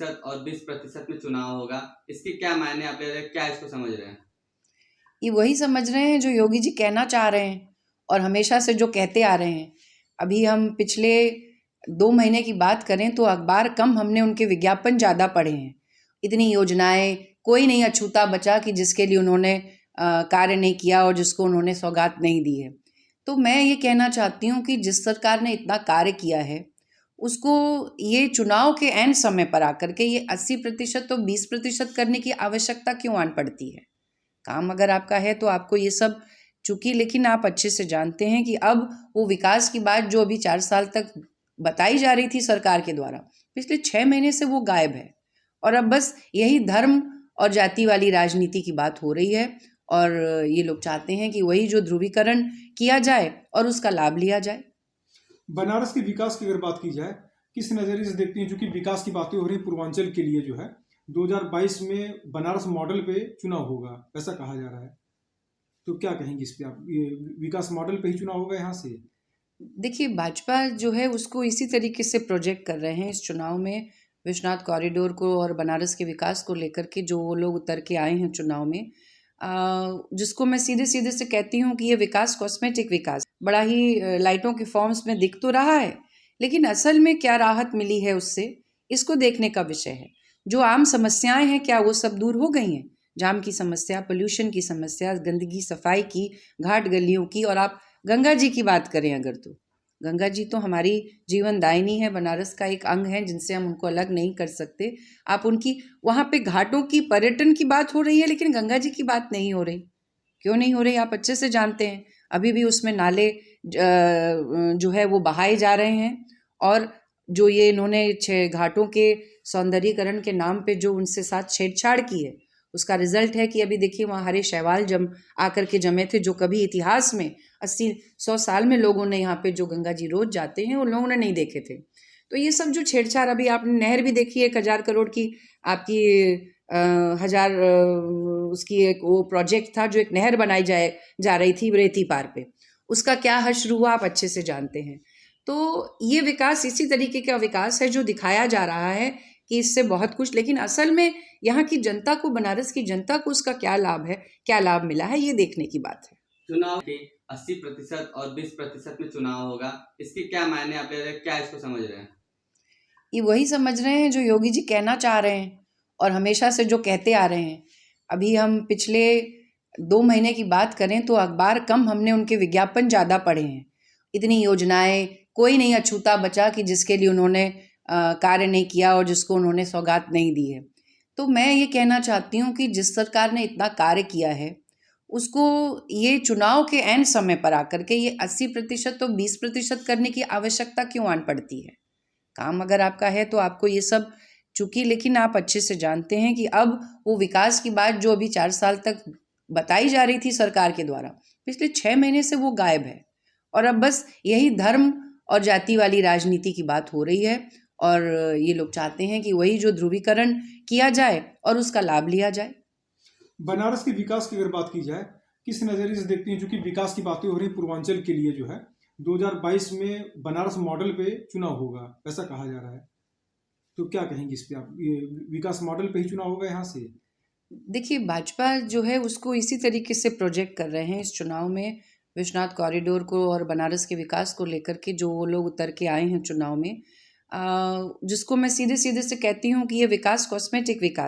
10% और 20% में चुनाव होगा, इसके क्या मायने आप ले रहे हैं, क्या इसको समझ रहे हैं? ये वही समझ रहे हैं जो योगी जी कहना चाह रहे हैं और हमेशा से जो कहते आ रहे हैं। अभी हम पिछले 2 महीने की बात करें तो अखबार कम, हमने उनके विज्ञापन ज़्यादा पढ़े हैं। इतनी योजनाएं, कोई नहीं अछूता बचा कि जिसके लिए उन्होंने कार्य नहीं किया और जिसको उन्होंने सौगात नहीं दी है। तो मैं ये कहना चाहती हूँ कि जिस सरकार ने इतना कार्य किया है, उसको ये चुनाव के ऐन समय पर आकर के ये 80% तो 20% करने की आवश्यकता क्यों आन पड़ती है? काम अगर आपका है तो आपको ये सब, चूंकि लेकिन आप अच्छे से जानते हैं कि अब वो विकास की बात जो अभी 4 साल तक बताई जा रही थी सरकार के द्वारा, पिछले 6 महीने से वो गायब है। और अब बस यही धर्म और जाति वाली राजनीति की बात हो रही है और ये लोग चाहते हैं कि वही जो ध्रुवीकरण किया जाए और उसका लाभ लिया जाए। बनारस के विकास की अगर बात की जाए, किस नज़रिए से देखती हैं? जो कि विकास की बातें हो रही पूर्वांचल के लिए, जो है 2022 में बनारस मॉडल पे चुनाव होगा, ऐसा कहा जा रहा है। तो क्या कहेंगे इस पे आप? ये विकास मॉडल पे ही चुनाव होगा यहाँ से? देखिए, भाजपा जो है उसको इसी तरीके से प्रोजेक्ट कर रहे हैं इस चुनाव में, विश्वनाथ कॉरिडोर को और बनारस के विकास को लेकर के जो वो लोग उतर के आए हैं चुनाव में, जिसको मैं सीधे सीधे से कहती हूँ कि ये विकास कॉस्मेटिक विकास बड़ा ही लाइटों के फॉर्म्स में दिख तो रहा है, लेकिन असल में क्या राहत मिली है उससे, इसको देखने का विषय है। जो आम समस्याएं हैं क्या वो सब दूर हो गई हैं? जाम की समस्या, पोल्यूशन की समस्या, गंदगी सफाई की, घाट गलियों की, और आप गंगा जी की बात करें अगर, तो गंगा जी तो हमारी जीवन दायिनी है, बनारस का एक अंग है जिनसे हम उनको अलग नहीं कर सकते। आप उनकी वहाँ पे घाटों की, पर्यटन की बात हो रही है, लेकिन गंगा जी की बात नहीं हो रही। क्यों नहीं हो रही? आप अच्छे से जानते हैं। अभी भी उसमें नाले जो है वो बहाए जा रहे हैं, और जो ये इन्होंने घाटों के सौंदर्यीकरण के नाम पे जो उनसे साथ छेड़छाड़ की है, उसका रिजल्ट है कि अभी देखिए वहाँ हरे शैवाल आकर के जमे थे, जो कभी इतिहास में 80-100 साल में लोगों ने यहाँ पे जो गंगा जी रोज जाते हैं उन लोगों ने नहीं देखे थे। तो ये सब जो छेड़छाड़, अभी आपने नहर भी देखी है 1,000 करोड़ की, आपकी उसकी एक वो प्रोजेक्ट था जो एक नहर बनाई जा रही थी रेती पार पे, उसका क्या हश्र हुआ आप अच्छे से जानते हैं। तो ये विकास इसी तरीके का विकास है जो दिखाया जा रहा है कि इससे बहुत कुछ, लेकिन असल में यहाँ की जनता को, बनारस की जनता को उसका क्या लाभ है, क्या लाभ मिला है, ये देखने की बात है। चुनाव के 80% और 20% में चुनाव होगा, इसके क्या मायने आप ले रहे हैं, क्या इसको समझ रहे हैं? ये वही समझ रहे हैं जो योगी जी कहना चाह रहे हैं और हमेशा से जो कहते आ रहे हैं। अभी हम पिछले 2 महीने की बात करें तो अखबार कम, हमने उनके विज्ञापन ज़्यादा पढ़े हैं। इतनी योजनाएं, कोई नहीं अछूता बचा कि जिसके लिए उन्होंने कार्य नहीं किया और जिसको उन्होंने सौगात नहीं दी है। तो मैं ये कहना चाहती हूँ कि जिस सरकार ने इतना कार्य किया है, उसको ये चुनाव के ऐन समय पर आकर के ये 80% तो 20% करने की आवश्यकता क्यों आन पड़ती है? काम अगर आपका है तो आपको ये सब, चूंकि लेकिन आप अच्छे से जानते हैं कि अब वो विकास की बात जो अभी 4 साल तक बताई जा रही थी सरकार के द्वारा, पिछले 6 महीने से वो गायब है। और अब बस यही धर्म और जाति वाली राजनीति की बात हो रही है और ये लोग चाहते हैं कि वही जो ध्रुवीकरण किया जाए और उसका लाभ लिया जाए। बनारस के विकास की अगर बात की जाए, किस नज़रिए से देखती हैं? जो कि विकास की बातें हो रही पूर्वांचल के लिए, जो है 2022 में बनारस मॉडल पे चुनाव होगा, ऐसा कहा जा रहा है। तो क्या कहेंगे इस पे आप? ये विकास मॉडल पे ही चुनाव होगा यहाँ से? देखिए, भाजपा जो है उसको इसी तरीके से प्रोजेक्ट कर रहे हैं इस चुनाव में, विश्वनाथ कॉरिडोर को और बनारस के विकास को लेकर के जो वो लोग उतर के आए हैं चुनाव में, जिसको मैं सीधे सीधे से कहती हूँ कि ये विकास कॉस्मेटिक विकास